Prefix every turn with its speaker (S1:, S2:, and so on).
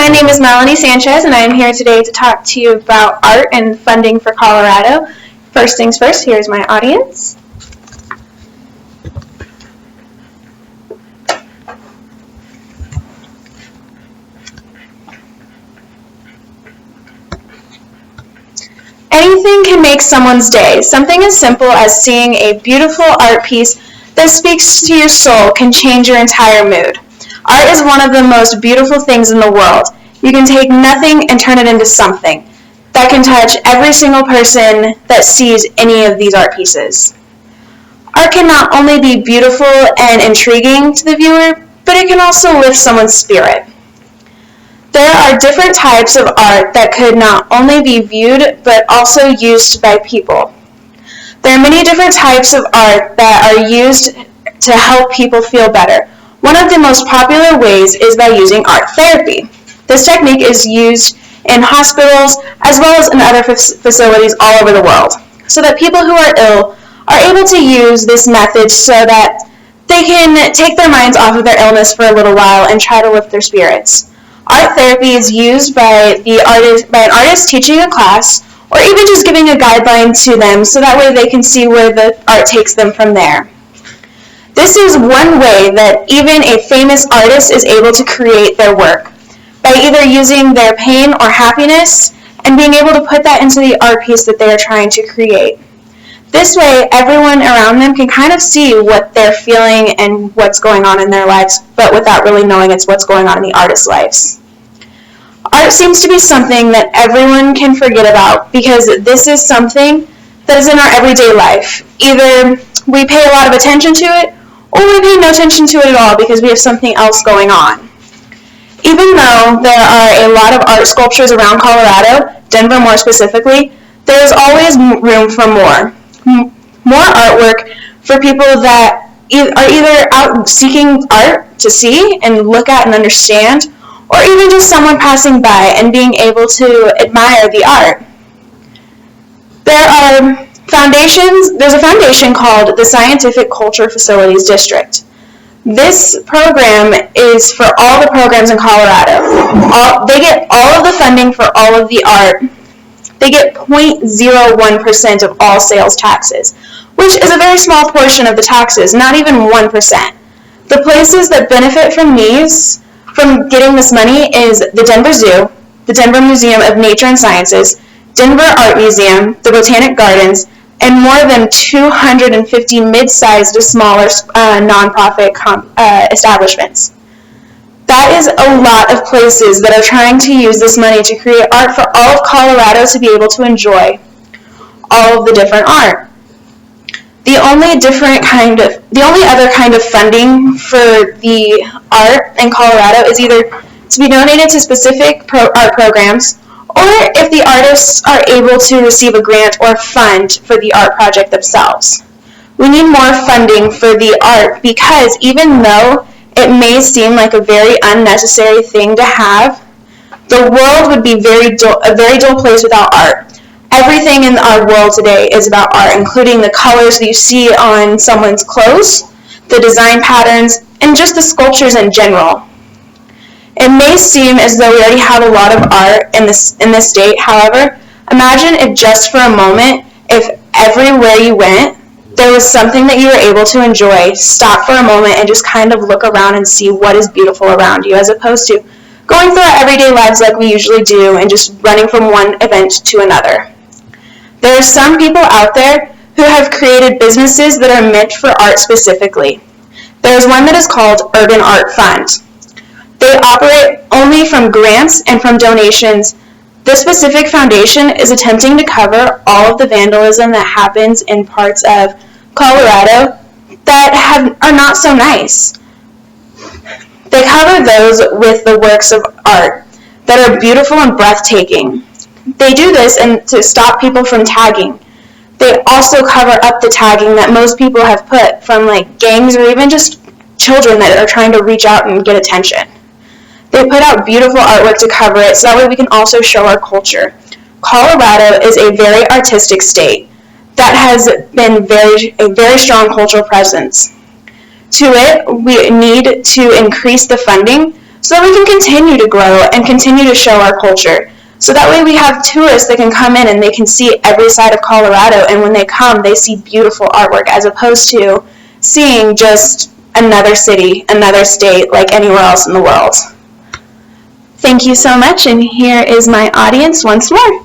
S1: my name is Melanie Sanchez, and I am here today to talk to you about art and funding for Colorado. First things first, here's my audience. Anything can make someone's day. Something as simple as seeing a beautiful art piece that speaks to your soul can change your entire mood. Art is one of the most beautiful things in the world. You can take nothing and turn it into something that can touch every single person that sees any of these art pieces. Art can not only be beautiful and intriguing to the viewer, but it can also lift someone's spirit. There are different types of art that could not only be viewed, but also used by people. There are many different types of art that are used to help people feel better. One of the most popular ways is by using art therapy. This technique is used in hospitals as well as in other facilities all over the world, so that people who are ill are able to use this method so that they can take their minds off of their illness for a little while and try to lift their spirits. Art therapy is used by an artist teaching a class, or even just giving a guideline to them so that way they can see where the art takes them from there. This is one way that even a famous artist is able to create their work, by either using their pain or happiness and being able to put that into the art piece that they are trying to create. This way, everyone around them can kind of see what they're feeling and what's going on in their lives, but without really knowing it's what's going on in the artist's lives. Art seems to be something that everyone can forget about because this is something that is in our everyday life. Either we pay a lot of attention to it, or we pay no attention to it at all because we have something else going on. Even though there are a lot of art sculptures around Colorado, Denver more specifically, there is always room for more. More artwork for people that are either out seeking art to see and look at and understand, or even just someone passing by and being able to admire the art. There's a foundation called the Scientific Culture Facilities District. This program is for all the programs in Colorado. They get all of the funding for all of the art. They get 0.01% of all sales taxes, which is a very small portion of the taxes, not even 1%. The places that benefit from getting this money is the Denver Zoo, the Denver Museum of Nature and Sciences, Denver Art Museum, the Botanic Gardens, and more than 250 mid-sized to smaller nonprofit establishments. That is a lot of places that are trying to use this money to create art for all of Colorado to be able to enjoy all of the different art. The only other kind of funding for the art in Colorado is either to be donated to specific art programs, or if the artists are able to receive a grant or fund for the art project themselves. We need more funding for the art because even though it may seem like a very unnecessary thing to have, the world would be a very dull place without art. Everything in our world today is about art, including the colors that you see on someone's clothes, the design patterns, and just the sculptures in general. It may seem as though we already have a lot of art in this state. However, imagine if just for a moment, if everywhere you went, there was something that you were able to enjoy, stop for a moment and just kind of look around and see what is beautiful around you, as opposed to going through our everyday lives like we usually do and just running from one event to another. There are some people out there who have created businesses that are meant for art specifically. There is one that is called Urban Art Fund. They operate only from grants and from donations. This specific foundation is attempting to cover all of the vandalism that happens in parts of Colorado that are not so nice. They cover those with the works of art that are beautiful and breathtaking. They do this to stop people from tagging. They also cover up the tagging that most people have put from like gangs or even just children that are trying to reach out and get attention. They put out beautiful artwork to cover it so that way we can also show our culture. Colorado is a very artistic state that has been a very strong cultural presence. To it, we need to increase the funding so that we can continue to grow and continue to show our culture. So that way we have tourists that can come in and they can see every side of Colorado, and when they come, they see beautiful artwork as opposed to seeing just another city, another state, like anywhere else in the world. Thank you so much, and here is my audience once more.